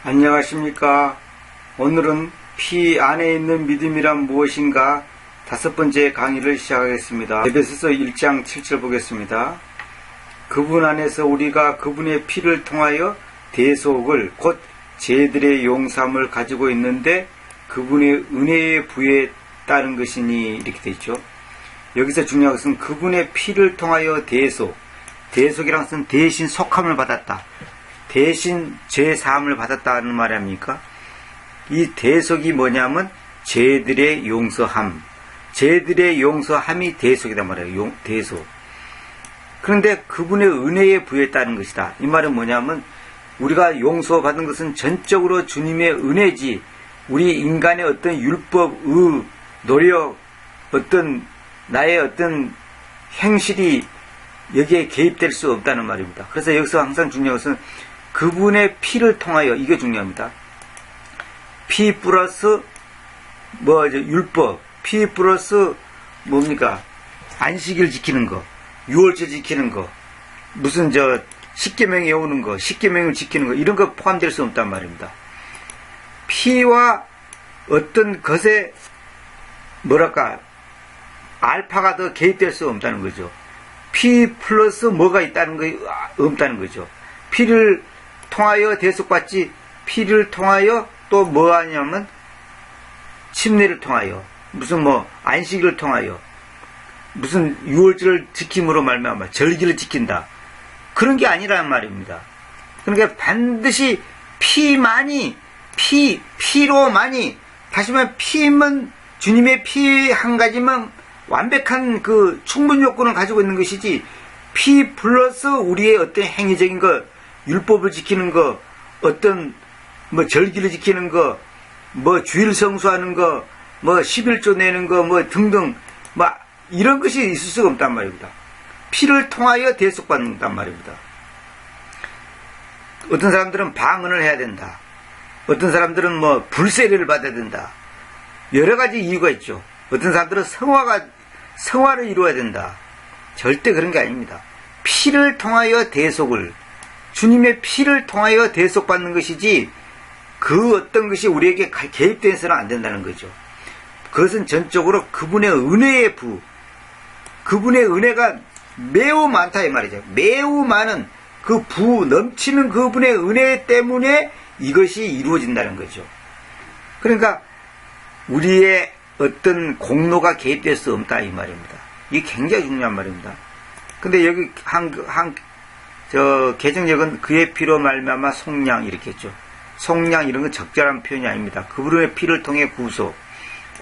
안녕하십니까. 오늘은 피 안에 있는 믿음이란 무엇인가 5번째 강의를 시작하겠습니다. 에베소서 1장 7절 보겠습니다. 그분 안에서 우리가 그분의 피를 통하여 대속을 곧 죄들의 용서함을 가지고 있는데 그분의 은혜의 부에 따른 것이니 이렇게 되어 있죠. 여기서 중요한 것은 그분의 피를 통하여 대속이란 것은 대신 속함을 받았다. 대신 죄사함을 받았다는 말이 아닙니까? 이 대속이 뭐냐면 죄들의 용서함. 죄들의 용서함이 대속이란 말이에요. 대속. 그런데 그분의 은혜의 부에 따른 것이다. 이 말은 뭐냐면 우리가 용서받은 것은 전적으로 주님의 은혜지 우리 인간의 어떤 율법, 노력, 나의 어떤 행실이 여기에 개입될 수 없다는 말입니다. 그래서 여기서 항상 중요한 것은 그분의 피를 통하여, 이게 중요합니다. 피 플러스 율법, 피 플러스 뭡니까? 안식일 지키는 거, 유월절 지키는 거, 무슨 십계명에 외우는 거, 십계명을 지키는 거, 이런 거 포함될 수 없단 말입니다. 피와 어떤 것에 알파가 더 개입될 수 없다는 거죠. 피 플러스 뭐가 있다는 거 없다는 거죠. 피를 통하여 대속받지, 피를 통하여 또 뭐 하냐면 침례를 통하여, 무슨 안식일을 통하여, 무슨 유월절을 지킴으로 말미암아 절기를 지킨다, 그런 게 아니라는 말입니다. 그러니까 반드시 피로만이, 다시 말하면 피면 주님의 피 한 가지만 완벽한 그 충분 요건을 가지고 있는 것이지, 피 플러스 우리의 어떤 행위적인 것, 율법을 지키는 거, 어떤 절기를 지키는 거, 주일 성수하는 거, 11조 내는 거, 등등 이런 것이 있을 수가 없단 말입니다. 피를 통하여 대속받는단 말입니다. 어떤 사람들은 방언을 해야 된다. 어떤 사람들은 불세례를 받아야 된다. 여러 가지 이유가 있죠. 어떤 사람들은 성화를 이루어야 된다. 절대 그런 게 아닙니다. 피를 통하여 주님의 피를 통하여 대속받는 것이지, 그 어떤 것이 우리에게 개입돼서는 안 된다는 거죠. 그것은 전적으로 그분의 은혜의 부, 그분의 은혜가 매우 많다 이 말이죠. 매우 많은 그 넘치는 그분의 은혜 때문에 이것이 이루어진다는 거죠. 그러니까 우리의 어떤 공로가 개입될 수 없다 이 말입니다. 이게 굉장히 중요한 말입니다. 근데 여기 개정역은 그의 피로 말미암아 속량 이렇게 했죠. 속량 이런 건 적절한 표현이 아닙니다. 그분의 피를 통해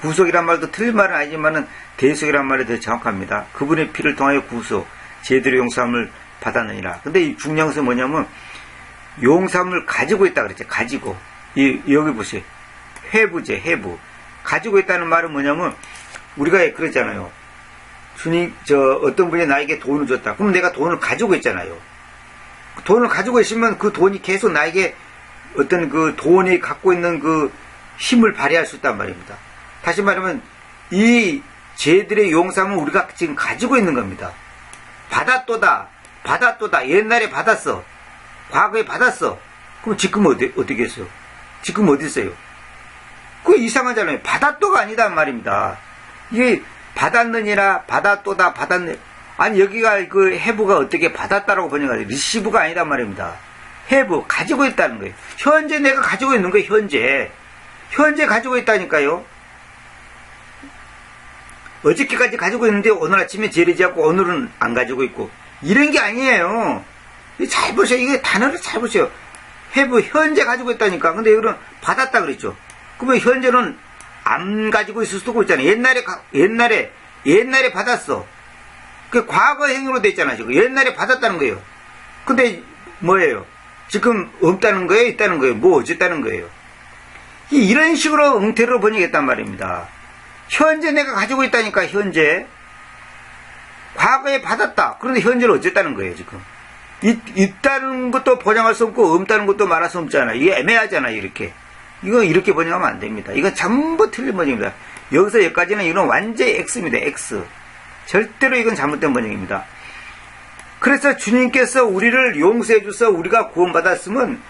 구속이란 말도 틀린 말은 아니지만은 대속이란 말이 더 정확합니다. 그분의 피를 통하여 죄들의 용서함을 받았느니라. 근데 이 중요한 것은 뭐냐면 용서함을 가지고 있다 그랬죠. 가지고. 여기 보세요. 회부. 가지고 있다는 말은 뭐냐면 우리가 그러잖아요. 주님, 어떤 분이 나에게 돈을 줬다. 그럼 내가 돈을 가지고 있잖아요. 돈을 가지고 있으면 그 돈이 계속 나에게 어떤 그 돈이 갖고 있는 그 힘을 발휘할 수 있단 말입니다. 다시 말하면 이 죄들의 용서함을 우리가 지금 가지고 있는 겁니다. 받았도다. 옛날에 받았어. 과거에 받았어. 그럼 지금 어떻게 했어요? 지금 어디 있어요? 그거 이상하잖아요. 받았도가 아니단 말입니다. 이게 받았느니라, 받았도다, 받았네. 아니, 여기가 그 해부가 어떻게 받았다라고 번역하지? 리시브가 아니단 말입니다. 해부, 가지고 있다는 거예요. 현재 내가 가지고 있는 거예요, 현재. 현재 가지고 있다니까요. 어저께까지 가지고 있는데 오늘 아침에 제리지하고 오늘은 안 가지고 있고. 이런 게 아니에요. 잘 보세요. 이게 단어를 잘 보세요. 해부, 현재 가지고 있다니까. 근데 여기는 받았다 그랬죠. 그러면 현재는 안 가지고 있을 수도 있잖아요. 옛날에 받았어. 그 과거 행위로 돼 있잖아, 지금. 옛날에 받았다는 거예요. 근데 뭐예요? 지금 없다는 거예요? 있다는 거예요? 뭐 어쨌다는 거예요? 이런 식으로 응태로 번역했단 말입니다. 현재 내가 가지고 있다니까, 현재. 과거에 받았다. 그런데 현재는 어쨌다는 거예요, 지금. 있다는 것도 보장할 수 없고, 없다는 것도 말할 수 없잖아요. 이게 애매하잖아요, 이렇게. 이거 이렇게 번역하면 안 됩니다. 이건 전부 틀린 번역입니다. 여기서 여기까지는 이건 완전히 X입니다, X. 절대로 이건 잘못된 번역입니다. 그래서 주님께서 우리를 용서해 주셔서 우리가 구원받았으면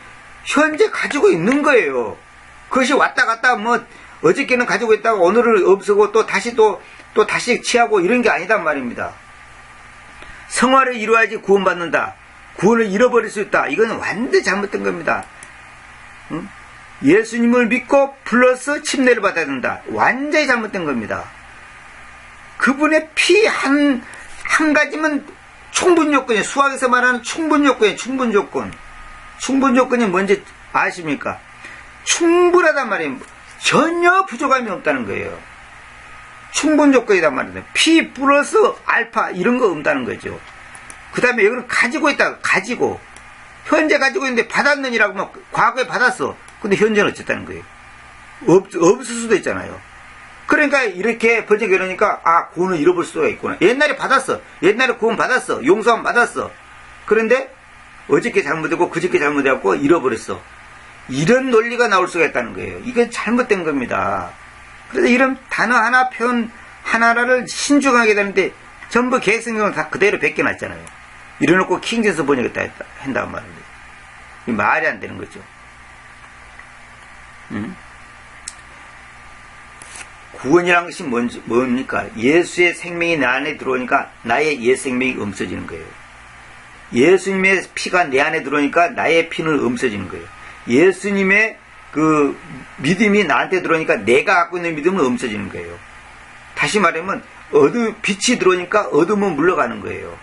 현재 가지고 있는 거예요. 그것이 왔다 갔다 뭐 어저께는 가지고 있다가 오늘은 없애고 또 다시 취하고 이런 게 아니단 말입니다. 성화를 이루어야지 구원받는다. 구원을 잃어버릴 수 있다. 이건 완전히 잘못된 겁니다. 응? 예수님을 믿고 플러스 침례를 받아야 된다. 완전히 잘못된 겁니다. 그분의 피 한 가지면 충분 요건이에요. 수학에서 말하는 충분 요건이에요. 충분 조건. 충분 조건이 뭔지 아십니까? 충분하단 말이에요. 전혀 부족함이 없다는 거예요. 충분 조건이란 말이에요. 피 플러스 알파 이런 거 없다는 거죠. 그 다음에 여기는 가지고 있다. 가지고. 현재 가지고 있는데 받았느니라고 하면 과거에 받았어. 근데 현재는 어쨌다는 거예요. 없을 수도 있잖아요. 그러니까 이렇게 번역해 놓으니까 구원을 잃어볼 수가 있구나. 옛날에 받았어. 옛날에 구원 받았어. 용서함 받았어. 그런데 어저께 잘못되고 그저께 잘못해갖고 잃어버렸어. 이런 논리가 나올 수가 있다는 거예요. 이건 잘못된 겁니다. 그래서 이런 단어 하나, 표현 하나를 신중하게 되는데 전부 계획성경을 다 그대로 베껴놨잖아요. 이래놓고 킹제스 번역했다 한다고 말인데 이 말이 안 되는 거죠. 구원이라는 것이 뭡니까? 예수의 생명이 내 안에 들어오니까 나의 옛 생명이 없어지는 거예요. 예수님의 피가 내 안에 들어오니까 나의 피는 없어지는 거예요. 예수님의 그 믿음이 나한테 들어오니까 내가 갖고 있는 믿음은 없어지는 거예요. 다시 말하면 빛이 들어오니까 어둠은 물러가는 거예요.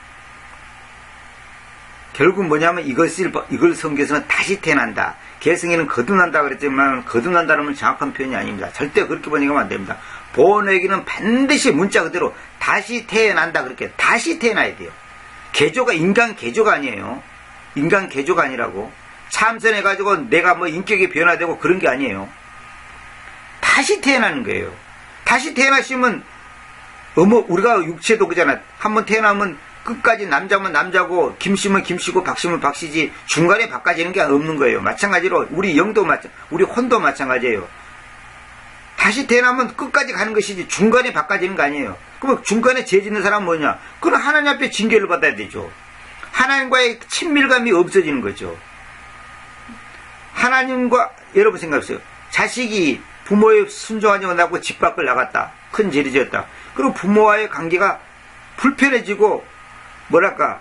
결국 뭐냐면 이걸 성경에서는 다시 태어난다. 개성에는 거듭난다 그랬지만 거듭난다는 정확한 표현이 아닙니다. 절대 그렇게 번역하면 안 됩니다. 본어기는 반드시 문자 그대로 다시 태어난다 그렇게 다시 태어나야 돼요. 개조가 인간 개조가 아니에요. 인간 개조가 아니라고 참선해가지고 내가 뭐 인격이 변화되고 그런 게 아니에요. 다시 태어나는 거예요. 다시 태어나시면 우리가 육체도 그잖아. 한번 태어나면 끝까지 남자면 남자고 김씨면 김씨고 박씨면 박씨지 중간에 바꿔지는 게 없는 거예요. 마찬가지로 우리 영도 우리 혼도 마찬가지예요. 다시 태어나면 끝까지 가는 것이지 중간에 바꿔지는 거 아니에요. 그럼 중간에 죄 짓는 사람은 뭐냐? 그럼 하나님 앞에 징계를 받아야 되죠. 하나님과의 친밀감이 없어지는 거죠. 하나님과 여러분 생각하세요. 자식이 부모의 순종하지 못하고 집 밖을 나갔다. 큰 죄를 지었다. 그리고 부모와의 관계가 불편해지고 뭐랄까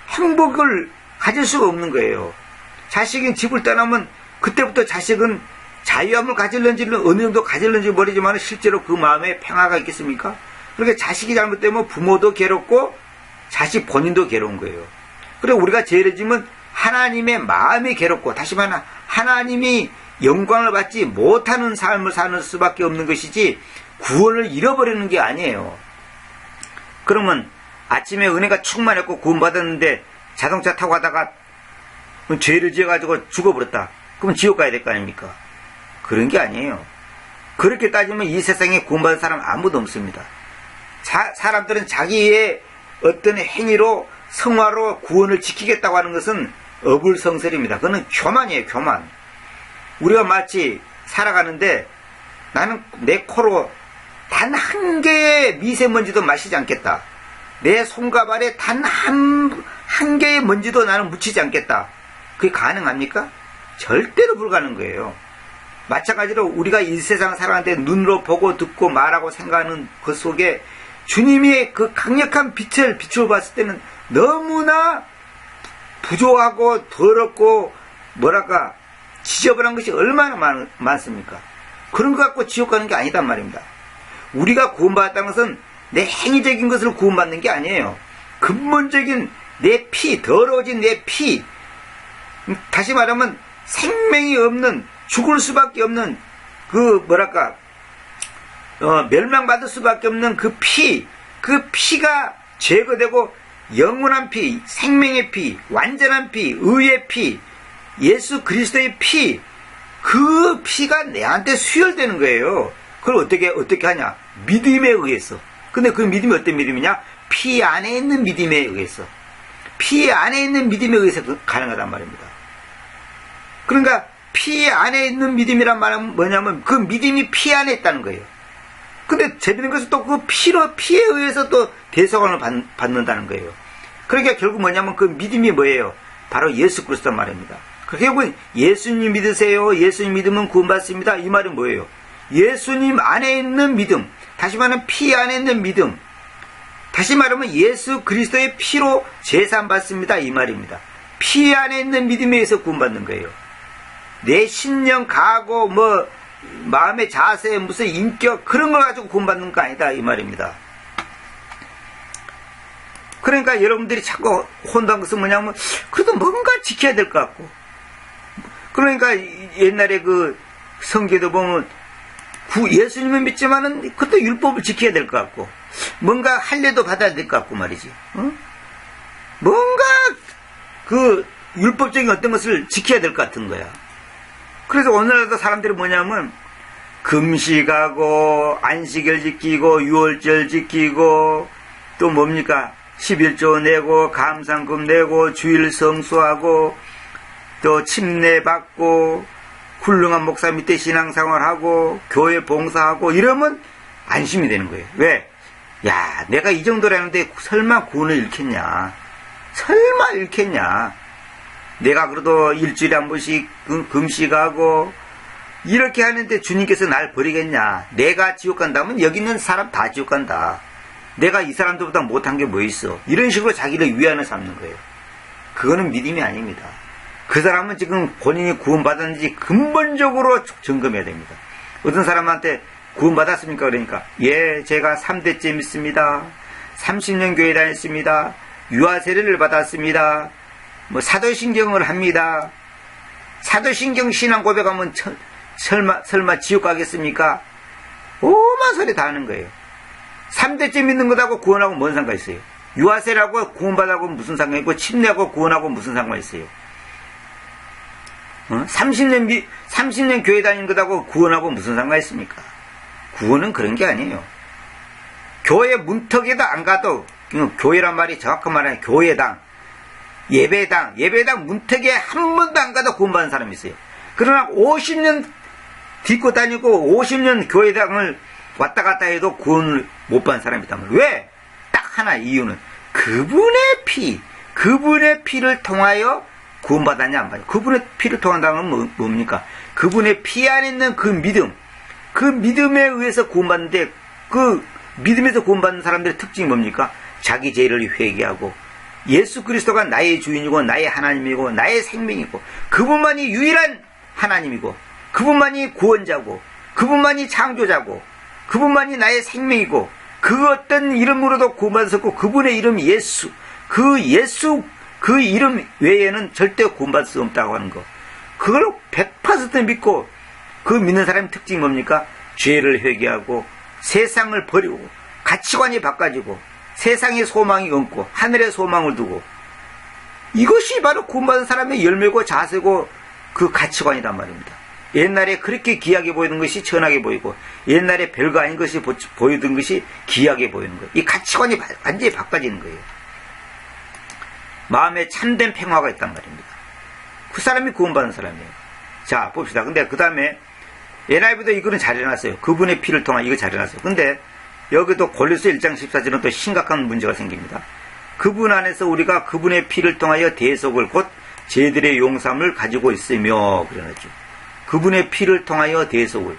행복을 가질 수가 없는 거예요. 자식이 집을 떠나면 그때부터 자식은 자유함을 가질는지는 어느 정도 가질는지 모르지만 실제로 그 마음에 평화가 있겠습니까? 그러니까 자식이 잘못되면 부모도 괴롭고 자식 본인도 괴로운 거예요. 그리고 우리가 죄를 지면 하나님의 마음이 괴롭고 다시 말하면 하나님이 영광을 받지 못하는 삶을 사는 수밖에 없는 것이지 구원을 잃어버리는 게 아니에요. 그러면 아침에 은혜가 충만했고 구원받았는데 자동차 타고 가다가 죄를 지어가지고 죽어버렸다. 그러면 지옥 가야 될 거 아닙니까? 그런 게 아니에요. 그렇게 따지면 이 세상에 구원받은 사람 아무도 없습니다. 사람들은 자기의 어떤 행위로 성화로 구원을 지키겠다고 하는 것은 어불성설입니다. 그거는 교만이에요. 교만. 우리가 마치 살아가는데 나는 내 코로 단 한 개의 미세먼지도 마시지 않겠다. 내 손과 발에 단 한 개의 먼지도 나는 묻히지 않겠다. 그게 가능합니까? 절대로 불가능한 거예요. 마찬가지로 우리가 이 세상 살아가는데 눈으로 보고 듣고 말하고 생각하는 것 속에 주님의 그 강력한 빛을 비추어 봤을 때는 너무나 부족하고 더럽고 뭐랄까 지저분한 것이 얼마나 많습니까? 그런 것 갖고 지옥 가는 게 아니단 말입니다. 우리가 구원받았다는 것은 내 행위적인 것을 구원받는 게 아니에요. 근본적인 내 피, 더러워진 내 피, 다시 말하면 생명이 없는, 죽을 수밖에 없는 그 뭐랄까 멸망받을 수밖에 없는 그 피가 제거되고 영원한 피, 생명의 피, 완전한 피, 의의 피, 예수 그리스도의 피, 그 피가 내한테 수혈되는 거예요. 그걸 어떻게 하냐? 믿음에 의해서. 근데 그 믿음이 어떤 믿음이냐? 피 안에 있는 믿음에 의해서. 피 안에 있는 믿음에 의해서 가능하단 말입니다. 그러니까 피 안에 있는 믿음이란 말은 뭐냐면 그 믿음이 피 안에 있다는 거예요. 근데 재밌는 것은 또 그 피에 의해서 또 대속원을 받는다는 거예요. 그러니까 결국 뭐냐면 그 믿음이 뭐예요? 바로 예수 그리스도 말입니다. 결국은 예수님 믿으세요. 예수님 믿으면 구원받습니다. 이 말은 뭐예요? 예수님 안에 있는 믿음, 다시 말하면 피 안에 있는 믿음, 다시 말하면 예수 그리스도의 피로 제사받습니다. 이 말입니다. 피 안에 있는 믿음에 의해서 구원받는 거예요. 내 신령, 각오, 마음의 자세, 무슨 인격, 그런 걸 가지고 구원받는 거 아니다. 이 말입니다. 그러니까 여러분들이 자꾸 혼동한 것은 뭐냐면, 그래도 뭔가 지켜야 될 것 같고. 그러니까 옛날에 그 성경에도 보면, 예수님을 믿지만은 그것도 율법을 지켜야 될 것 같고, 뭔가 할례도 받아야 될 것 같고 말이지. 뭔가 그 율법적인 어떤 것을 지켜야 될 것 같은 거야. 그래서 오늘날도 사람들이 뭐냐면 금식하고 안식일 지키고 유월절 지키고 또 뭡니까 11조 내고 감상금 내고 주일 성수하고 또 침례 받고 훌륭한 목사 밑에 신앙생활하고 교회 봉사하고 이러면 안심이 되는 거예요. 왜? 야, 내가 이 정도라는데 설마 구원을 잃겠냐? 설마 잃겠냐? 내가 그래도 일주일에 한 번씩 금식하고 이렇게 하는데 주님께서 날 버리겠냐? 내가 지옥 간다면 여기 있는 사람 다 지옥 간다. 내가 이 사람들보다 못한 게 뭐 있어? 이런 식으로 자기를 위안을 삼는 거예요. 그거는 믿음이 아닙니다. 그 사람은 지금 본인이 구원받았는지 근본적으로 점검해야 됩니다. 어떤 사람한테 구원받았습니까? 그러니까 예, 제가 3대째 믿습니다. 30년 교회 다녔습니다. 유아 세례를 받았습니다. 사도신경을 합니다. 사도신경 신앙 고백하면 설마 지옥 가겠습니까? 오만 소리 다 하는 거예요. 3대째 믿는 것하고 구원하고 뭔 상관 있어요? 유아세라고 구원받하고 무슨 상관 있고 침례하고 구원하고 무슨 상관 있어요? 30년 교회 다니는 것하고 구원하고 무슨 상관 있습니까? 구원은 그런 게 아니에요. 교회 문턱에도 안 가도, 교회란 말이 정확한 말은 교회당, 예배당 문턱에 한 번도 안 가도 구원받은 사람이 있어요. 그러나 50년 딛고 다니고 50년 교회당을 왔다 갔다 해도 구원을 못 받은 사람이 있다면 왜? 딱 하나 이유는 그분의 피를 통하여 구원받았냐 안 받았냐. 그분의 피를 통한다는 뭡니까? 그분의 피 안에 있는 그 믿음, 그 믿음에 의해서 구원받는데 그 믿음에서 구원받는 사람들의 특징이 뭡니까? 자기 죄를 회개하고 예수 그리스도가 나의 주인이고 나의 하나님이고 나의 생명이고 그분만이 유일한 하나님이고 그분만이 구원자고 그분만이 창조자고 그분만이 나의 생명이고 그 어떤 이름으로도 구원받았었고 그분의 이름이 예수, 그 이름 외에는 절대 구원받을 수 없다고 하는 거, 그걸 100% 믿고 그 믿는 사람의 특징이 뭡니까? 죄를 회개하고 세상을 버리고 가치관이 바꿔지고 세상의 소망이 없고 하늘의 소망을 두고, 이것이 바로 구원받은 사람의 열매고 자세고 그 가치관이란 말입니다. 옛날에 그렇게 귀하게 보이던 것이 천하게 보이고 옛날에 별거 아닌 것이 보이던 것이 귀하게 보이는 거예요. 이 가치관이 완전히 바꿔지는 거예요. 마음에 참된 평화가 있단 말입니다. 그 사람이 구원받은 사람이에요. 자, 봅시다. 근데 그 다음에 NIV도 이거는 잘 해놨어요. 그분의 피를 통하여 이거 잘 해놨어요. 근데 여기도 골로새 1장 14절은 또 심각한 문제가 생깁니다. 그분 안에서 우리가 그분의 피를 통하여 대속을 곧 죄들의 용서함을 가지고 있으며 그러죠. 그분의 피를 통하여 대속을.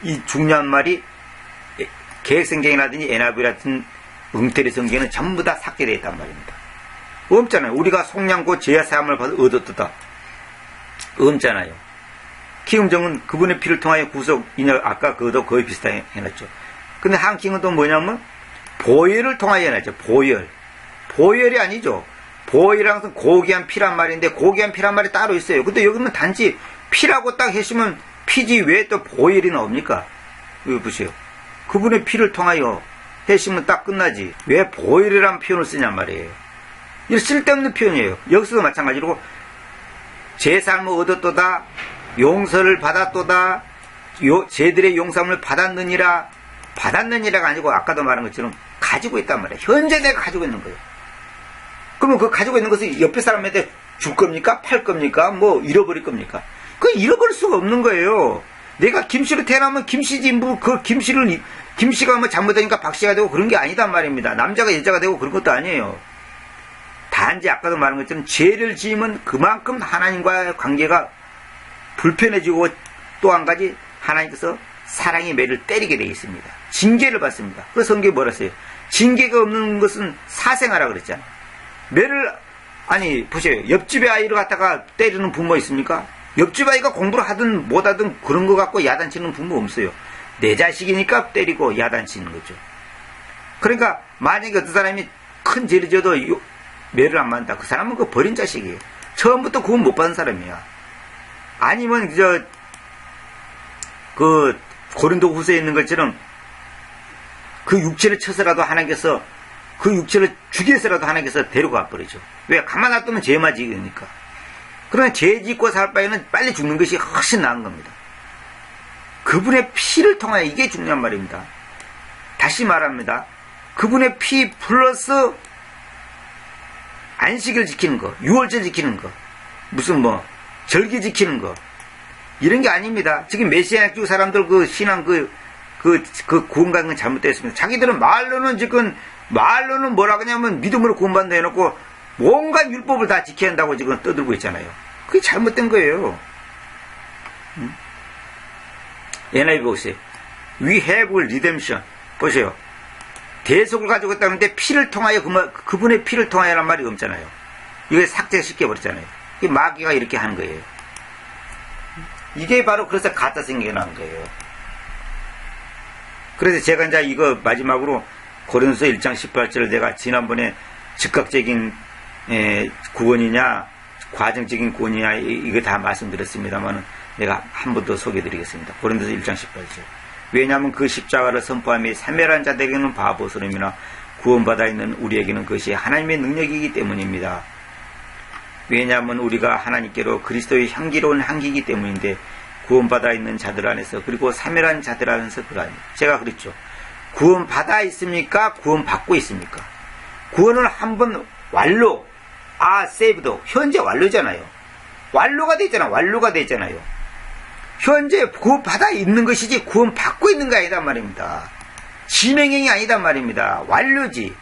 이 중요한 말이 개혁성경이라든지 NIV 같은 응태리 성경에는 전부 다 삭제되어 있단 말입니다. 없잖아요. 우리가 속량고 죄의 사함을 얻었다. 없잖아요. 키움정은 그분의 피를 통하여 구속이냐, 아까 그것도 거의 비슷하게 해놨죠. 근데 한킹은 또 뭐냐면 보혈을 통하여 해놨죠. 보혈. 보혈이 아니죠. 보혈이란 것은 고귀한 피란 말인데 고귀한 피란 말이 따로 있어요. 근데 여기는 단지 피라고 딱 해시면 피지 왜 또 보혈이 나옵니까? 여기 보세요. 그분의 피를 통하여 해시면 딱 끝나지. 왜 보혈이라는 표현을 쓰냔 말이에요. 이거 쓸데없는 표현이에요. 여기서도 마찬가지로 제사함을 얻었도다, 용서를 받았도다, 죄들의 용서함을 받았느니라가 아니고 아까도 말한 것처럼 가지고 있단 말이에요. 현재 내가 가지고 있는 거예요. 그러면 그 가지고 있는 것을 옆에 사람한테 줄 겁니까? 팔 겁니까? 뭐 잃어버릴 겁니까? 그 잃어버릴 수가 없는 거예요. 내가 김씨로 태어나면 김씨지, 뭐 그 김씨가 뭐 잘못되니까 박씨가 되고 그런 게 아니단 말입니다. 남자가 여자가 되고 그런 것도 아니에요. 단지 아까도 말한 것처럼 죄를 지으면 그만큼 하나님과의 관계가 불편해지고 또 한 가지 하나님께서 사랑의 매를 때리게 되어 있습니다. 징계를 받습니다. 그래서 성경에 뭐라 했어요? 징계가 없는 것은 사생아라 그랬잖아요. 매를, 아니 보세요. 옆집의 아이를 갖다가 때리는 부모 있습니까? 옆집 아이가 공부를 하든 못하든 그런 거 갖고 야단치는 부모 없어요. 내 자식이니까 때리고 야단치는 거죠. 그러니까 만약에 어떤 사람이 큰 죄를 지어도 매를 안 받는다. 그 사람은 그 버린 자식이에요. 처음부터 구원 못 받은 사람이야. 아니면 그 고린도 후서에 있는 것처럼 그 육체를 쳐서라도 하나님께서 그 육체를 죽여서라도 하나님께서 데려가 버리죠. 왜? 가만 놔두면 죄만 지으니까. 그러나 죄 짓고 살 바에는 빨리 죽는 것이 훨씬 나은 겁니다. 그분의 피를 통하여 이게 중요한 말입니다. 다시 말합니다. 그분의 피 플러스 안식을 지키는 거, 유월절 지키는 거, 무슨 뭐 절기 지키는 거 이런 게 아닙니다. 지금 메시아교 사람들 그 신앙 그 구원받는 건 잘못됐습니다. 자기들은 말로는 뭐라 그러냐면 믿음으로 구원받는다 해놓고 뭔가 율법을 다 지켜야 한다고 지금 떠들고 있잖아요. 그게 잘못된 거예요. NIV 보세요. We have redemption. 보세요. 대속을 가지고 있다는데 피를 통하여 그분의 피를 통하여란 말이 없잖아요. 이거 삭제시켜버렸잖아요. 이 마귀가 이렇게 하는 거예요. 이게 바로 그래서 가짜 생각이 나는 거예요. 그래서 제가 이제 이거 마지막으로 고린도서 1장 18절을 내가 지난번에 즉각적인 구원이냐 과정적인 구원이냐 이거 다 말씀드렸습니다만 내가 한 번 더 소개해드리겠습니다. 고린도서 1장 18절. 왜냐하면 그 십자가를 선포함이 사멸한 자들에게는 바보스름이나 구원받아 있는 우리에게는 그것이 하나님의 능력이기 때문입니다. 왜냐하면 우리가 하나님께로 그리스도의 향기로운 향기이기 때문인데 구원받아 있는 자들 안에서 그리고 사멸한 자들 안에서 그러하니. 제가 그랬죠. 구원받아 있습니까? 구원받고 있습니까? 구원을 한번 완료, saved, 현재 완료잖아요. 완료가 되잖아. 완료가 되잖아요. 현재 구원받아 있는 것이지 구원받고 있는 게 아니단 말입니다. 진행형이 아니단 말입니다. 완료지.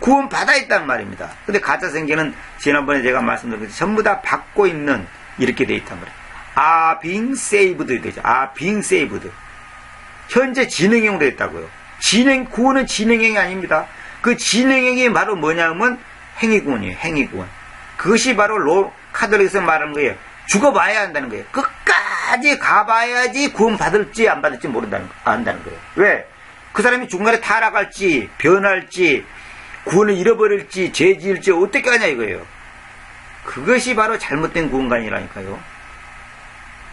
구원받아 있단 말입니다. 근데 가짜 생계는 지난번에 제가 말씀드린 것처럼 전부 다 받고 있는 이렇게 돼 있단 말이에요. being saved 되죠. being saved. 현재 진행형으로 되어 있다고요. 구원은 진행형이 아닙니다. 그 진행형이 바로 뭐냐면 행위구원이에요. 행위구원. 그것이 바로 카톨릭에서 말하는 거예요. 죽어봐야 한다는 거예요. 끝까지 가봐야지 구원받을지 안 받을지 안다는 거예요. 왜? 그 사람이 중간에 타락할지 변할지 구원을 잃어버릴지 죄 지을지 어떻게 하냐 이거예요. 그것이 바로 잘못된 구원관이라니까요.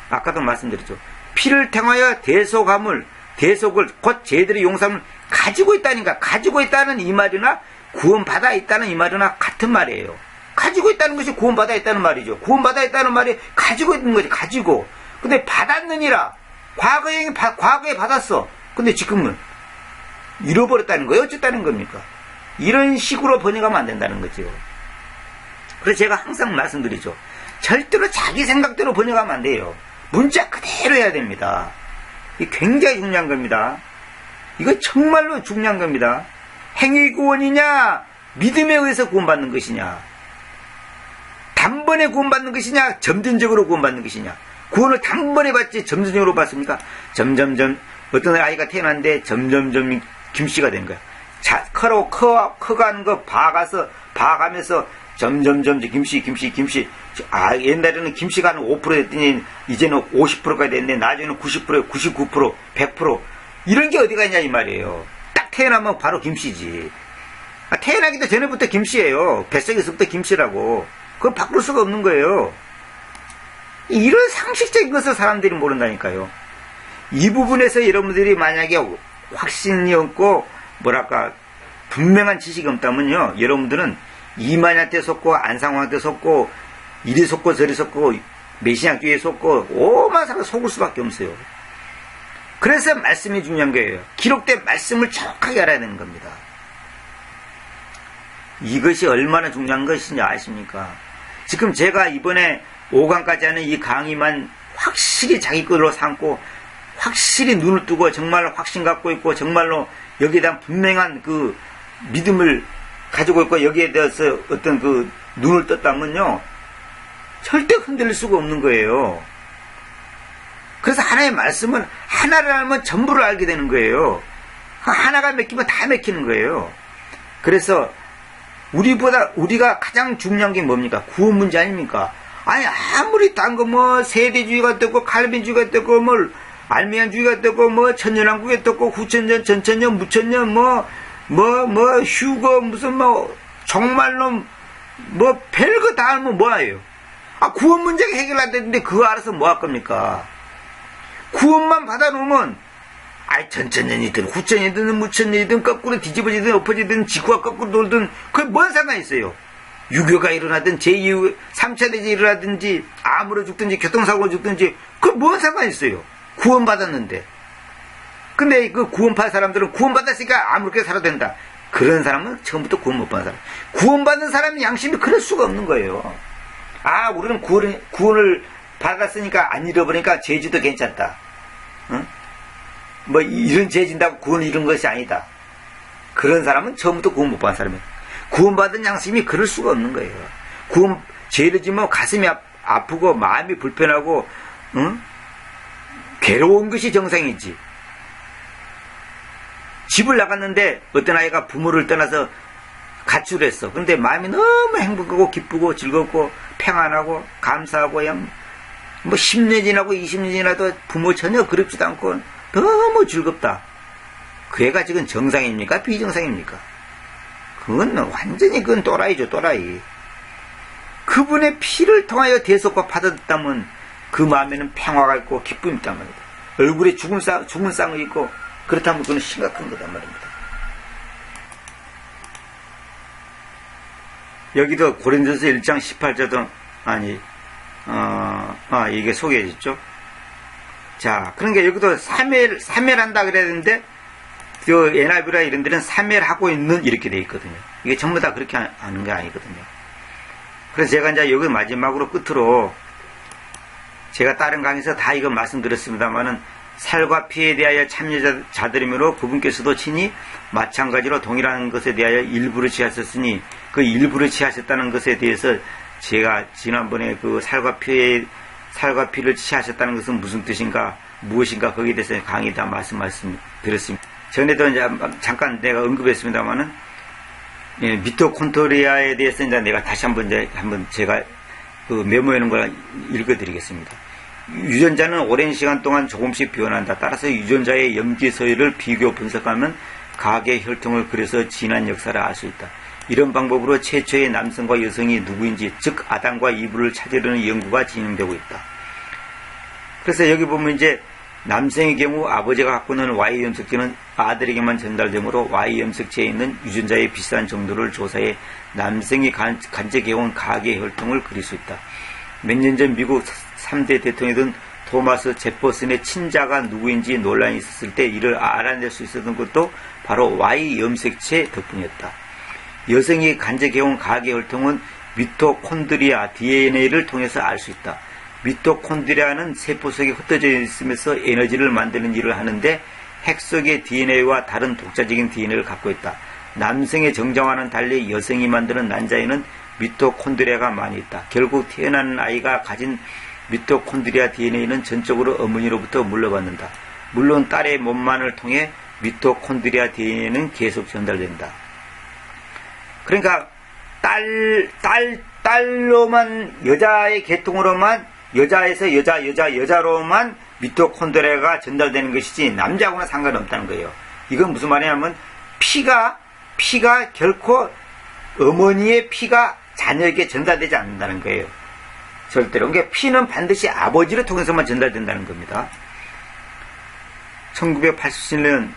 아까도 말씀드렸죠. 피를 통하여 대속을 곧 죄들의 용서함을 가지고 있다니까. 가지고 있다는 이 말이나 구원받아 있다는 이 말이나 같은 말이에요. 가지고 있다는 것이 구원받아 있다는 말이죠. 구원받아 있다는 말이 가지고 있는 거지. 가지고. 근데 받았느니라. 과거에 받았어. 근데 지금은 잃어버렸다는 거예요. 어쨌다는 겁니까? 이런 식으로 번역하면 안 된다는 거죠. 그래서 제가 항상 말씀드리죠. 절대로 자기 생각대로 번역하면 안 돼요. 문자 그대로 해야 됩니다. 이게 굉장히 중요한 겁니다. 이거 정말로 중요한 겁니다. 행위 구원이냐, 믿음에 의해서 구원받는 것이냐, 단번에 구원받는 것이냐, 점진적으로 구원받는 것이냐. 구원을 단번에 받지 점진적으로 받습니까? 점점점 어떤 아이가 태어났는데 점점점 김씨가 된 거야. 커가는 거 봐가면서 점점점 김씨. 옛날에는 김씨가 한 5% 됐더니 이제는 50%가 됐는데 나중에는 90%, 99%, 100% 이런 게 어디가 있냐 이 말이에요. 딱 태어나면 바로 김씨지. 태어나기도 전에부터 김씨예요. 뱃속에서부터 김씨라고. 그걸 바꿀 수가 없는 거예요. 이런 상식적인 것을 사람들이 모른다니까요. 이 부분에서 여러분들이 만약에 확신이 없고 뭐랄까 분명한 지식이 없다면요, 여러분들은 이만희한테 속고 안상호한테 속고 이리 속고 저리 속고 메시아교에 속고 오만 사람 속을 수밖에 없어요. 그래서 말씀이 중요한 거예요. 기록된 말씀을 정확하게 알아야 되는 겁니다. 이것이 얼마나 중요한 것인지 아십니까? 지금 제가 이번에 5강까지 하는 이 강의만 확실히 자기 걸로 삼고 확실히 눈을 뜨고 정말로 확신 갖고 있고 정말로 여기에 대한 분명한 그 믿음을 가지고 있고 여기에 대해서 어떤 그 눈을 떴다면요, 절대 흔들릴 수가 없는 거예요. 그래서 하나의 말씀은 하나를 알면 전부를 알게 되는 거예요. 하나가 맥히면 다 맥히는 거예요. 그래서 우리가 가장 중요한 게 뭡니까? 구원 문제 아닙니까? 아니 아무리 딴 거 뭐 세대주의가 떴고 칼빈주의가 떴고 뭐 알미안주의가 떴고 뭐 천년왕국이 떴고 후천년 전천년 무천년 뭐 휴거 무슨 뭐 정말로 뭐 별거 다 알면 뭐예요? 구원 문제가 해결 안 되는데 그거 알아서 뭐 할 겁니까? 구원만 받아놓으면 전천년이든 후천년이든 무천년이든 거꾸로 뒤집어지든 엎어지든 지구가 거꾸로 돌든 그게 뭔 상관이 있어요? 유교가 일어나든 제2 3차 대전이 일어나든지 암으로 죽든지 교통사고로 죽든지 그게 뭔 상관이 있어요? 구원받았는데. 근데 그 구원받은 사람들은 구원받았으니까 아무렇게 살아도 된다. 그런 사람은 처음부터 구원 못 받은 사람. 구원받은 사람의 양심이 그럴 수가 없는 거예요. 우리는 구원을 받았으니까 안 잃어버리니까 죄지도 괜찮다. 응? 뭐 이런 죄 진다고 구원을 잃은 것이 아니다. 그런 사람은 처음부터 구원 못 받은 사람이에요. 구원받은 양심이 그럴 수가 없는 거예요. 죄를 지면 가슴이 아프고 마음이 불편하고 응? 괴로운 것이 정상이지. 집을 나갔는데 어떤 아이가 부모를 떠나서 가출했어. 근데 마음이 너무 행복하고 기쁘고 즐겁고 평안하고 감사하고 그냥 뭐 10년 지나고 20년 지나도 부모 전혀 그립지도 않고 너무 즐겁다. 그 애가 지금 정상입니까? 비정상입니까? 그건 또라이죠, 또라이. 그분의 피를 통하여 대속과 받았다면 그 마음에는 평화가 있고 기쁨이 있단 말입니다. 얼굴에 죽은 쌍이 있고 그렇다면 그건 심각한 거단 말입니다. 여기도 고린도서 1장 18절도 이게 소개해졌죠. 자, 그러니까 여기도 사멸한다 그래야 되는데 NIV라 이런 데는 사멸하고 있는 이렇게 돼 있거든요. 이게 전부 다 그렇게 하는 게 아니거든요. 그래서 제가 이제 여기 마지막으로 끝으로 제가 다른 강의에서 다 이거 말씀드렸습니다만은 살과 피에 대하여 참여자들이므로 그분께서도 친히 마찬가지로 동일한 것에 대하여 일부를 취하셨으니 그 일부를 취하셨다는 것에 대해서 제가 지난번에 그 살과 피를 취하셨다는 것은 무슨 뜻인가 무엇인가 거기에 대해서 강의 다 말씀드렸습니다. 전에도 이제 잠깐 내가 언급했습니다만은 미토콘드리아에 대해서 이제 내가 다시 한번 제가 그 메모해 놓은 걸 읽어드리겠습니다. 유전자는 오랜 시간 동안 조금씩 변한다. 따라서 유전자의 염기 서열을 비교 분석하면 가계 혈통을 그려서 지난 역사를 알 수 있다. 이런 방법으로 최초의 남성과 여성이 누구인지, 즉 아담과 이브를 찾으려는 연구가 진행되고 있다. 그래서 여기 보면 이제 남성의 경우 아버지가 갖고 있는 Y 염색체는 아들에게만 전달되므로 Y 염색체에 있는 유전자의 비슷한 정도를 조사해 남성이 간접해온 가계 혈통을 그릴 수 있다. 몇 년 전 미국 3대 대통령이던 토마스 제퍼슨의 친자가 누구인지 논란이 있었을 때 이를 알아낼 수 있었던 것도 바로 Y 염색체 덕분이었다. 여성이 간접해온 가계 혈통은 미토콘드리아 DNA를 통해서 알 수 있다. 미토콘드리아는 세포 속에 흩어져 있으면서 에너지를 만드는 일을 하는데 핵 속의 DNA와 다른 독자적인 DNA를 갖고 있다. 남성의 정자와는 달리 여성이 만드는 난자에는 미토콘드리아가 많이 있다. 결국 태어나는 아이가 가진 미토콘드리아 DNA는 전적으로 어머니로부터 물려받는다. 물론 딸의 몸만을 통해 미토콘드리아 DNA는 계속 전달된다. 그러니까 딸로만 여자의 계통으로만 여자에서 여자로만 미토콘드리아가 전달되는 것이지 남자하고는 상관없다는 거예요. 이건 무슨 말이냐면 피가 결코 어머니의 피가 자녀에게 전달되지 않는다는 거예요. 절대로. 그러니까 피는 반드시 아버지를 통해서만 전달된다는 겁니다. 1987년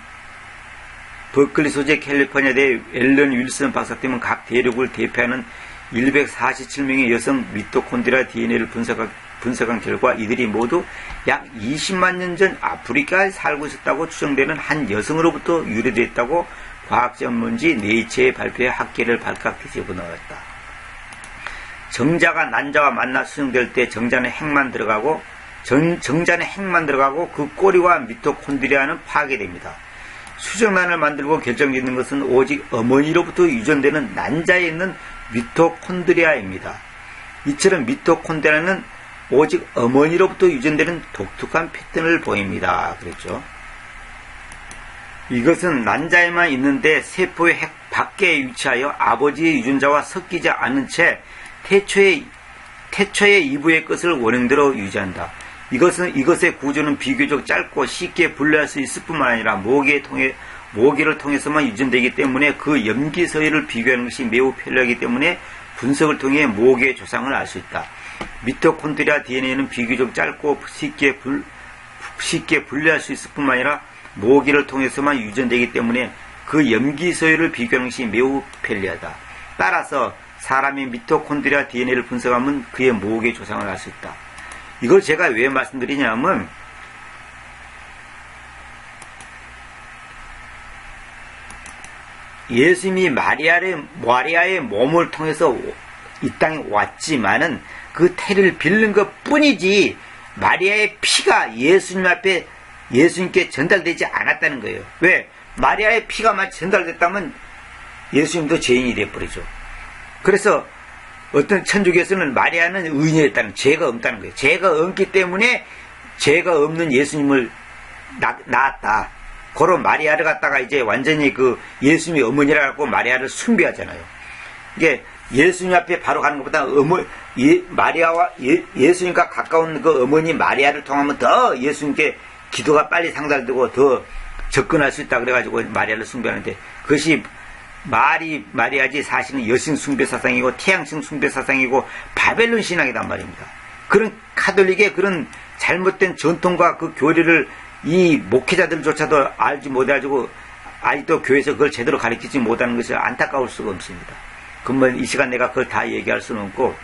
버클리 소재 캘리포니아대 앨런 윌슨 박사 때문에 각 대륙을 대표하는 147명의 여성 미토콘드리아 DNA를 분석한 결과 이들이 모두 약 20만 년 전 아프리카에 살고 있었다고 추정되는 한 여성으로부터 유래됐다고 과학 전문지 네이처에 발표해 학계를 발칵 뒤집어 놓았다. 정자가 난자와 만나 수정될 때 정자는 핵만 들어가고 그 꼬리와 미토콘드리아는 파괴됩니다. 수정란을 만들고 결정짓는 것은 오직 어머니로부터 유전되는 난자에 있는 미토콘드리아입니다. 이처럼 미토콘드리아는 오직 어머니로부터 유전되는 독특한 패턴을 보입니다. 그랬죠. 이것은 난자에만 있는데 세포의 핵 밖에 위치하여 아버지의 유전자와 섞이지 않은 채 태초의 이부의 것을 원형대로 유지한다. 이것의 구조는 비교적 짧고 쉽게 분리할 수 있을 뿐만 아니라 모기를 통해서만 유전되기 때문에 그 염기 서열을 비교하는 것이 매우 편리하기 때문에 분석을 통해 모기의 조상을 알 수 있다. 미토콘드리아 DNA는 비교적 짧고 쉽게 분리할 수 있을 뿐만 아니라 모기를 통해서만 유전되기 때문에 그 염기 서열을 비교하는 것이 매우 편리하다. 따라서 사람의 미토콘드리아 DNA를 분석하면 그의 모기의 조상을 알 수 있다. 이걸 제가 왜 말씀드리냐면 예수님이 마리아의 몸을 통해서 이 땅에 왔지만은 그 태를 빌는 것 뿐이지 마리아의 피가 예수님께 전달되지 않았다는 거예요. 왜? 마리아의 피가 전달됐다면 예수님도 죄인이 되어버리죠. 그래서 어떤 천주교에서는 마리아는 의인이었다는, 죄가 없다는 거예요. 죄가 없기 때문에 죄가 없는 예수님을 낳았다. 그런 마리아를 갖다가 이제 완전히 그 예수님의 어머니라고 마리아를 숭배하잖아요. 이게 예수님 앞에 바로 가는 것보다 마리아와 예수님과 가까운 그 어머니 마리아를 통하면 더 예수님께 기도가 빨리 상달되고 더 접근할 수 있다 그래가지고 마리아를 숭배하는데, 그것이 마리아지 사실은 여신 숭배 사상이고 태양신 숭배 사상이고 바벨론 신앙이란 말입니다. 그런 카톨릭의 그런 잘못된 전통과 그 교리를 이 목회자들조차도 알지 못해가지고 아직도 교회에서 그걸 제대로 가르치지 못하는 것이 안타까울 수가 없습니다. 그러면 이 시간 내가 그걸 다 얘기할 수는 없고,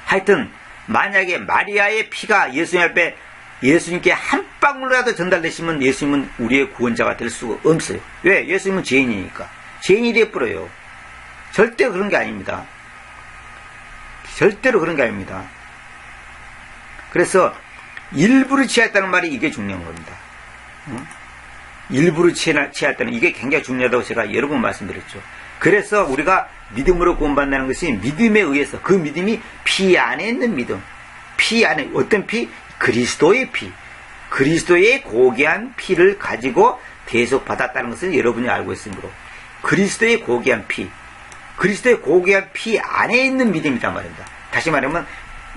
하여튼 만약에 마리아의 피가 예수님께 한 방울이라도 전달되시면 예수님은 우리의 구원자가 될 수가 없어요. 왜? 예수님은 죄인이니까. 죄인이 되어버려요. 절대로 그런 게 아닙니다. 절대로 그런 게 아닙니다. 그래서 일부를 취했다는 말이 이게 중요한 겁니다. 일부를 취했다는 이게 굉장히 중요하다고 제가 여러 번 말씀드렸죠. 그래서 우리가 믿음으로 구원받는다는 것이 믿음에 의해서, 그 믿음이 피 안에 있는 믿음, 피 안에 어떤 피? 그리스도의 피, 그리스도의 고귀한 피를 가지고 대속받았다는 것을 여러분이 알고 있으므로 그리스도의 고귀한 피, 그리스도의 고귀한 피 안에 있는 믿음이란 말입니다. 다시 말하면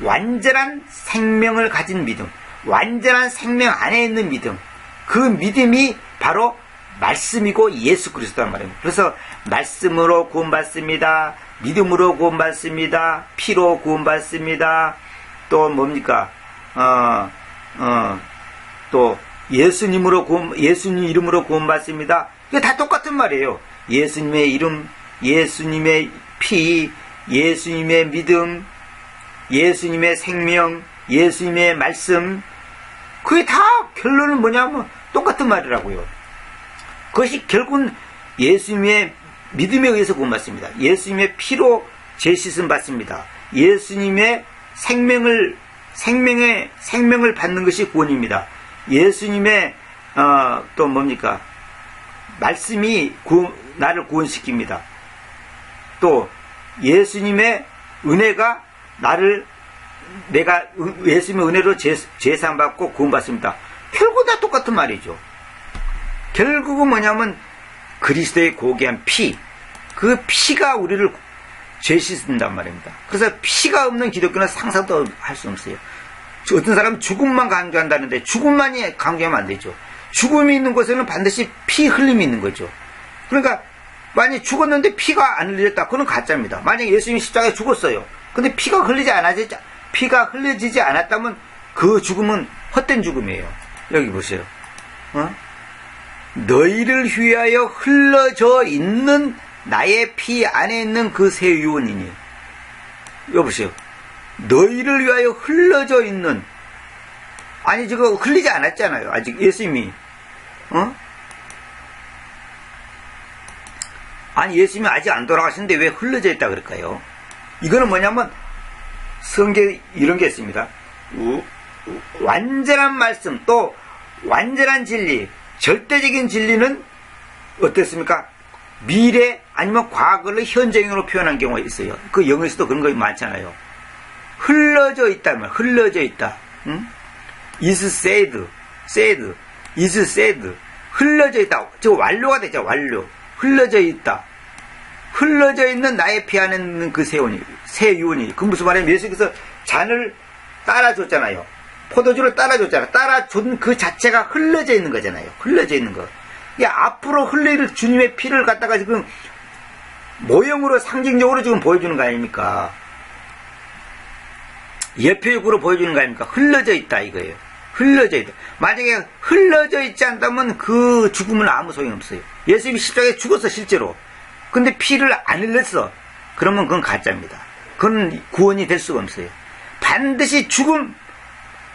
완전한 생명을 가진 믿음, 완전한 생명 안에 있는 믿음, 그 믿음이 바로 말씀이고 예수 그리스도란 말입니다. 그래서 말씀으로 구원받습니다. 믿음으로 구원받습니다. 피로 구원받습니다. 또 뭡니까? 또 예수님 이름으로 구원받습니다. 이게 다 똑같은 말이에요. 예수님의 이름, 예수님의 피, 예수님의 믿음, 예수님의 생명, 예수님의 말씀, 그게 다 결론은 뭐냐면 똑같은 말이라고요. 그것이 결국은 예수님의 믿음에 의해서 구원받습니다. 예수님의 피로 죄 씻음 받습니다. 예수님의 생명을 받는 것이 구원입니다. 예수님의 또 뭡니까? 말씀이 나를 구원시킵니다. 또 예수님의 은혜가 내가 예수님의 은혜로 제사받고 구원받습니다. 결국 다 똑같은 말이죠. 결국은 뭐냐면 그리스도의 고귀한 피, 그 피가 우리를 죄 씻는단 말입니다. 그래서 피가 없는 기독교는 상상도 할 수 없어요. 어떤 사람은 죽음만 강조한다는데 죽음만이 강조하면 안 되죠. 죽음이 있는 곳에는 반드시 피 흘림이 있는 거죠. 그러니까 만약에 죽었는데 피가 안 흘렸다, 그건 가짜입니다. 만약에 예수님이 십자가에 죽었어요. 근데 피가 흘려지지 않았다면 그 죽음은 헛된 죽음이에요. 여기 보세요. 너희를 위하여 흘러져 있는 나의 피 안에 있는 그 새 유언이니. 여보세요. 너희를 위하여 흘러져 있는, 아니 저거 흘리지 않았잖아요. 아직 예수님이. 아니 예수님이 아직 안 돌아가셨는데 왜 흘러져 있다 그럴까요? 이거는 뭐냐면 성경에 이런 게 있습니다. 완전한 말씀, 또 완전한 진리, 절대적인 진리는 어떻습니까? 미래 아니면 과거를 현재형으로 표현한 경우가 있어요. 그 영어에서도 그런 거 많잖아요. 흘러져 있다면 흘러져 있다. is said, is said. 흘러져 있다. 저 완료가 되죠. 완료. 흘러져 있다. 흘러져 있는 나의 피 안에 있는 그 새 유언이. 그 무슨 말이냐면 예수께서 잔을 따라줬잖아요. 포도주를 따라줬잖아요. 따라준 그 자체가 흘러져 있는 거잖아요. 흘러져 있는 거. 앞으로 흘릴 주님의 피를 갖다가 지금 모형으로 상징적으로 지금 보여주는 거 아닙니까? 예표적으로 보여주는 거 아닙니까? 흘러져 있다 이거예요. 흘러져 있다. 만약에 흘러져 있지 않다면 그 죽음은 아무 소용이 없어요. 예수님이 십자가에 죽었어 실제로. 근데 피를 안 흘렸어. 그러면 그건 가짜입니다. 그건 구원이 될 수가 없어요. 반드시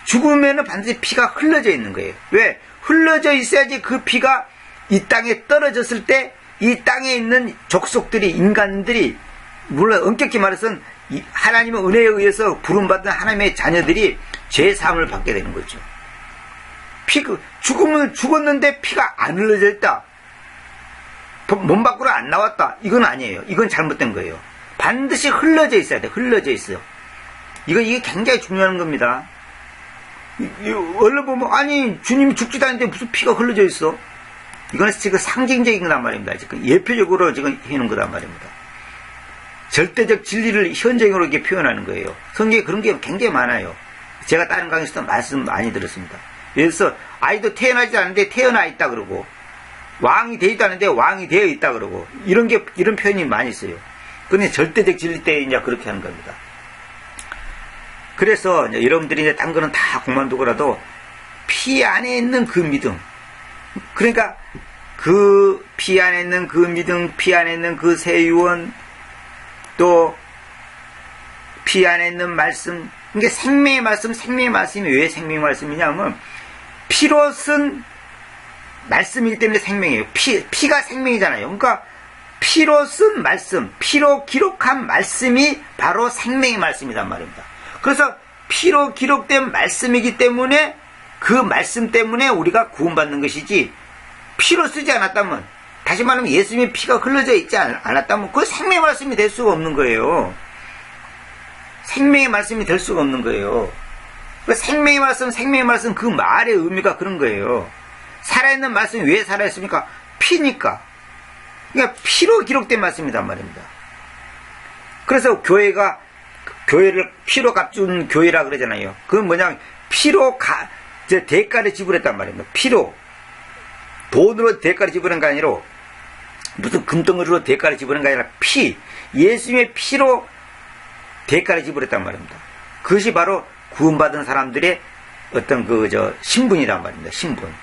죽으면은 반드시 피가 흘러져 있는 거예요. 왜? 흘러져 있어야지 그 피가 이 땅에 떨어졌을 때 이 땅에 있는 족속들이, 인간들이, 물론 엄격히 말해서는 하나님의 은혜에 의해서 부름받은 하나님의 자녀들이 죄사함을 받게 되는 거죠. 죽었는데 피가 안 흘러져 있다. 몸 밖으로 안 나왔다. 이건 아니에요. 이건 잘못된 거예요. 반드시 흘러져 있어야 돼. 흘러져 있어요. 이게 굉장히 중요한 겁니다. 얼른 보면, 아니, 주님이 죽지도 않는데 무슨 피가 흘러져 있어? 이거는 지금 상징적인 거란 말입니다. 지금 예표적으로 지금 해놓은 거란 말입니다. 절대적 진리를 현재형으로 이렇게 표현하는 거예요. 성경에 그런 게 굉장히 많아요. 제가 다른 강의에서도 말씀 많이 들었습니다. 그래서 아이도 태어나지 않는데 태어나 있다 그러고, 왕이 되어 있다는데 왕이 되어 있다 그러고, 이런 표현이 많이 있어요. 근데 절대적 진리 때 이제 그렇게 하는 겁니다. 그래서 이제 여러분들이 이제 딴 거는 다 그만두고라도 피 안에 있는 그 믿음, 그러니까 그 피 안에 있는 그 믿음, 피 안에 있는 그 새 유언, 또 피 안에 있는 말씀, 이게 생명의 말씀이 왜 생명의 말씀이냐면 피로 쓴 말씀이기 때문에 생명이에요. 피가 생명이잖아요. 그러니까 피로 쓴 말씀, 피로 기록한 말씀이 바로 생명의 말씀이란 말입니다. 그래서 피로 기록된 말씀이기 때문에 그 말씀 때문에 우리가 구원받는 것이지, 피로 쓰지 않았다면, 다시 말하면 예수님의 피가 흘러져 있지 않았다면 그 생명의 말씀이 될 수가 없는 거예요. 생명의 말씀이 될 수가 없는 거예요. 그 생명의 말씀 그 말의 의미가 그런 거예요. 살아있는 말씀이 왜 살아있습니까? 피니까. 그러니까 피로 기록된 말씀이란 말입니다. 그래서 교회를 피로 값준 교회라 그러잖아요. 그건 뭐냐면 피로 대가를 지불했단 말입니다. 피로. 돈으로 대가를 지불한 게 아니라, 무슨 금덩어리로 대가를 지불한 게 아니라 예수님의 피로 대가를 지불했단 말입니다. 그것이 바로 구원받은 사람들의 어떤 신분이란 말입니다. 신분.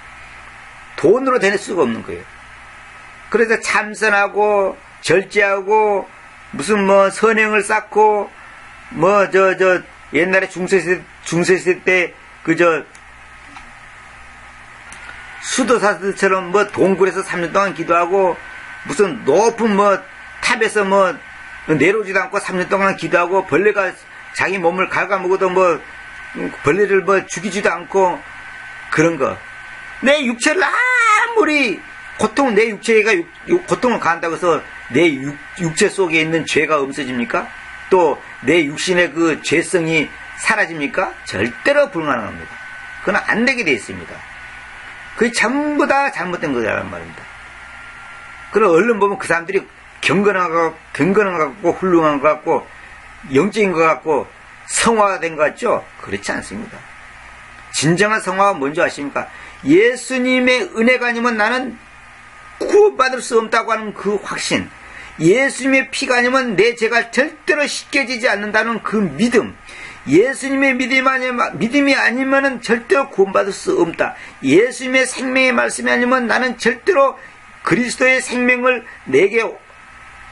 돈으로 될 수가 없는 거예요. 그래서 참선하고 절제하고 무슨 선행을 쌓고 옛날에 중세시대 때 수도사들처럼 동굴에서 3년 동안 기도하고 무슨 높은 탑에서 내려오지도 않고 3년 동안 기도하고 벌레가 자기 몸을 갉아먹어도 벌레를 뭐 죽이지도 않고 그런 거. 내 육체를 아무리 내 육체가 고통을 가한다고 해서 내 육체 속에 있는 죄가 없어집니까? 또 내 육신의 그 죄성이 사라집니까? 절대로 불가능합니다. 그건 안 되게 되어 있습니다. 그게 전부 다 잘못된 거란 말입니다. 그럼 얼른 보면 그 사람들이 경건한 것 같고 훌륭한 것 같고 영적인 것 같고 성화된 것 같죠? 그렇지 않습니다. 진정한 성화가 뭔지 아십니까? 예수님의 은혜가 아니면 나는 구원받을 수 없다고 하는 그 확신, 예수님의 피가 아니면 내 죄가 절대로 씻겨지지 않는다는 그 믿음, 예수님의 믿음이 아니면 절대로 구원받을 수 없다. 예수님의 생명의 말씀이 아니면 나는 절대로 그리스도의 생명을 내게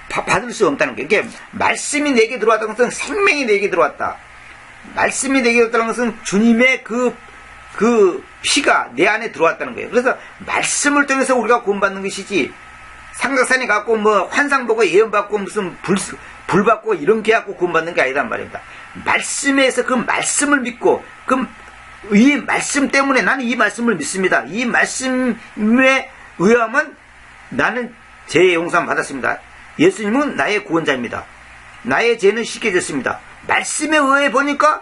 받을 수 없다는 거예요. 이게 말씀이 내게 들어왔다는 것은 생명이 내게 들어왔다. 말씀이 내게 들어왔다는 것은 주님의 그 피가 내 안에 들어왔다는 거예요. 그래서 말씀을 통해서 우리가 구원받는 것이지, 삼각산에 갖고 뭐 환상 보고 예언 받고 무슨 불 받고 이런 게 갖고 구원받는 게 아니란 말입니다. 말씀에서 그 말씀을 믿고, 이 말씀 때문에 나는 이 말씀을 믿습니다. 이 말씀에 의하면 나는 죄의 용서를 받았습니다. 예수님은 나의 구원자입니다. 나의 죄는 씻겨졌습니다. 말씀에 의해 보니까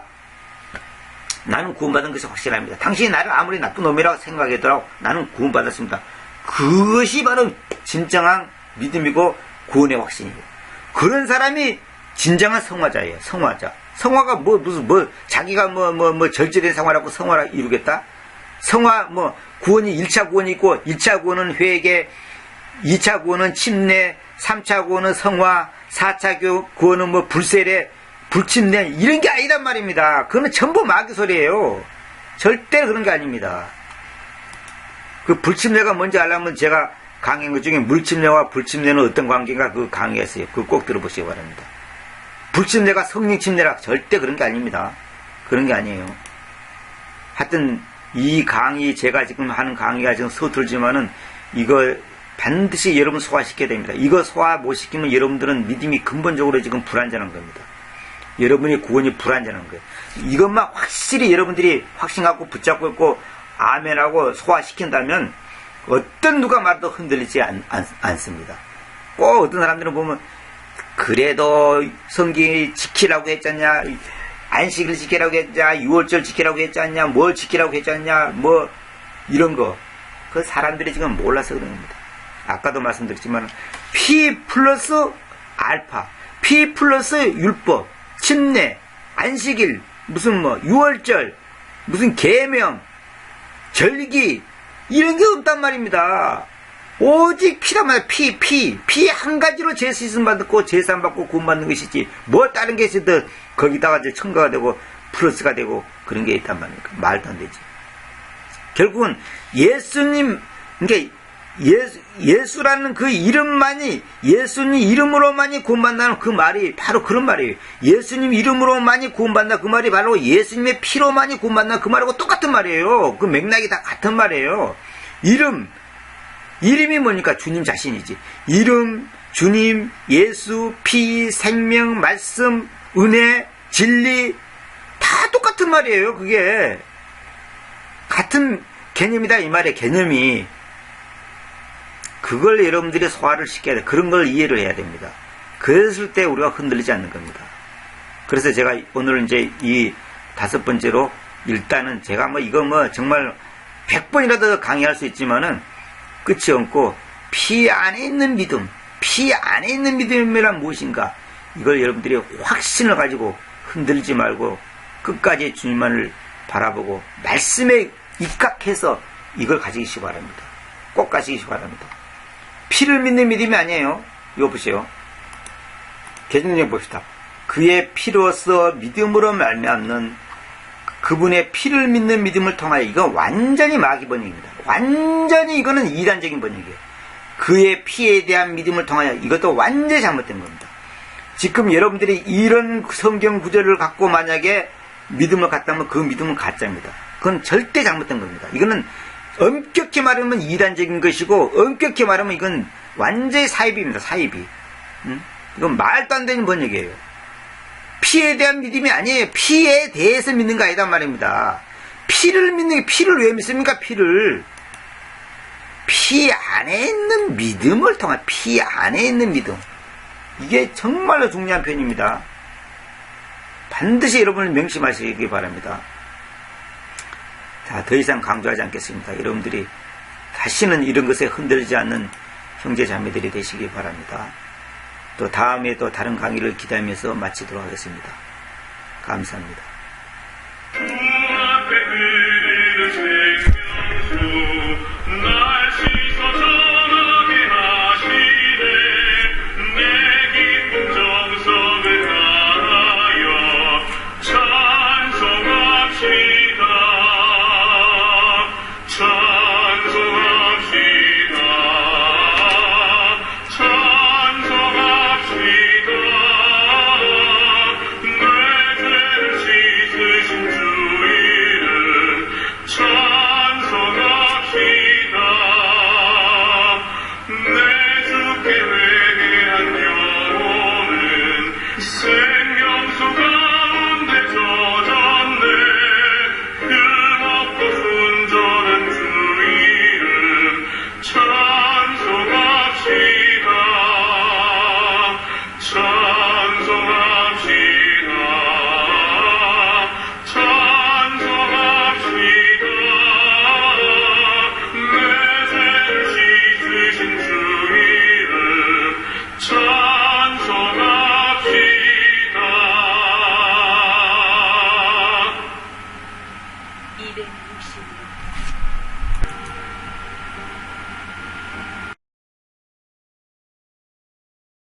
나는 구원받은 것이 확실합니다. 당신이 나를 아무리 나쁜 놈이라고 생각하더라도 나는 구원받았습니다. 그것이 바로 진정한 믿음이고 구원의 확신이고, 그런 사람이 진정한 성화자예요. 성화자. 성화가 자기가 절제된 성화라고 성화를 이루겠다? 성화, 구원이 1차 구원이 있고, 1차 구원은 회개, 2차 구원은 침례, 3차 구원은 성화, 4차 구원은 불세례, 불침례, 이런 게 아니란 말입니다. 그거는 전부 마귀 소리예요. 절대 그런 게 아닙니다. 그 불침례가 뭔지 알려면 제가 강의한 것 중에 물침례와 불침례는 어떤 관계인가 그 강의했어요. 그거 꼭 들어보시기 바랍니다. 불침례가 성령 침례라 절대 그런 게 아닙니다. 그런 게 아니에요. 하여튼 이 강의, 제가 지금 하는 강의가 지금 서툴지만은 이거 반드시 여러분 소화시켜야 됩니다. 이거 소화 못 시키면 여러분들은 믿음이 근본적으로 지금 불완전한 겁니다. 여러분의 구원이 불완전한 거예요. 이것만 확실히 여러분들이 확신 갖고 붙잡고 있고 아멘하고 소화시킨다면 어떤 누가 말도 흔들리지 않습니다. 꼭 어떤 사람들은 보면 그래도 성경이 지키라고 했잖냐, 안식을 지키라고 했잖냐, 유월절 지키라고 했잖냐, 뭘 지키라고 했잖냐, 이런 거. 그 사람들이 지금 몰라서 그런 겁니다. 아까도 말씀드렸지만 P 플러스 알파, P 플러스 율법, 침례, 안식일, 무슨 유월절, 무슨 계명, 절기, 이런 게 없단 말입니다. 오직 피란 말이야. 피 한 가지로 죄 씻음 받고 제산 받고 구원받는 것이지, 다른 게 있어도 거기다가 이제 첨가가 되고 플러스가 되고 그런 게 있단 말입니까? 말도 안 되지. 결국은 예수님, 그러니까 예수라는 그 이름만이, 예수님 이름으로만이 구원받는다는 그 말이 바로 그런 말이에요. 예수님 이름으로만이 구원받는다, 그 말이 바로 예수님의 피로만이 구원받는다, 그 말하고 똑같은 말이에요. 그 맥락이 다 같은 말이에요. 이름이 뭐니까? 주님 자신이지. 이름, 주님, 예수, 피, 생명, 말씀, 은혜, 진리, 다 똑같은 말이에요. 그게 같은 개념이다 이 말이에요. 개념이. 그걸 여러분들이 소화를 시켜야 돼. 그런 걸 이해를 해야 됩니다. 그랬을 때 우리가 흔들리지 않는 겁니다. 그래서 제가 오늘 이제 이 5번째로, 일단은 제가 정말 100번이라도 강의할 수 있지만은 끝이 없고, 피 안에 있는 믿음, 피 안에 있는 믿음이란 무엇인가, 이걸 여러분들이 확신을 가지고 흔들지 말고 끝까지 주님만을 바라보고 말씀에 입각해서 이걸 가지시기 바랍니다. 꼭 가지시기 바랍니다. 피를 믿는 믿음이 아니에요. 이거 보세요. 계시록 봅시다. 그의 피로서 믿음으로 말미암는 그분의 피를 믿는 믿음을 통하여, 이건 완전히 마귀 번역입니다. 완전히 이거는 이단적인 번역이에요. 그의 피에 대한 믿음을 통하여, 이것도 완전히 잘못된 겁니다. 지금 여러분들이 이런 성경 구절을 갖고 만약에 믿음을 갖다면 그 믿음은 가짜입니다. 그건 절대 잘못된 겁니다. 이거는 엄격히 말하면 이단적인 것이고, 엄격히 말하면 이건 완전히 사이비입니다. 사이비. 이건 말도 안 되는 번역이에요. 피에 대한 믿음이 아니에요. 피에 대해서 믿는 거 아니다 말입니다. 피를 믿는 게, 피를 왜 믿습니까? 피를. 피 안에 있는 믿음을 통한, 피 안에 있는 믿음. 이게 정말로 중요한 표현입니다. 반드시 여러분을 명심하시기 바랍니다. 자, 더 이상 강조하지 않겠습니다. 여러분들이 다시는 이런 것에 흔들리지 않는 형제 자매들이 되시기 바랍니다. 또 다음에 또 다른 강의를 기다리면서 마치도록 하겠습니다. 감사합니다. 주 앞에 그는 생명수 나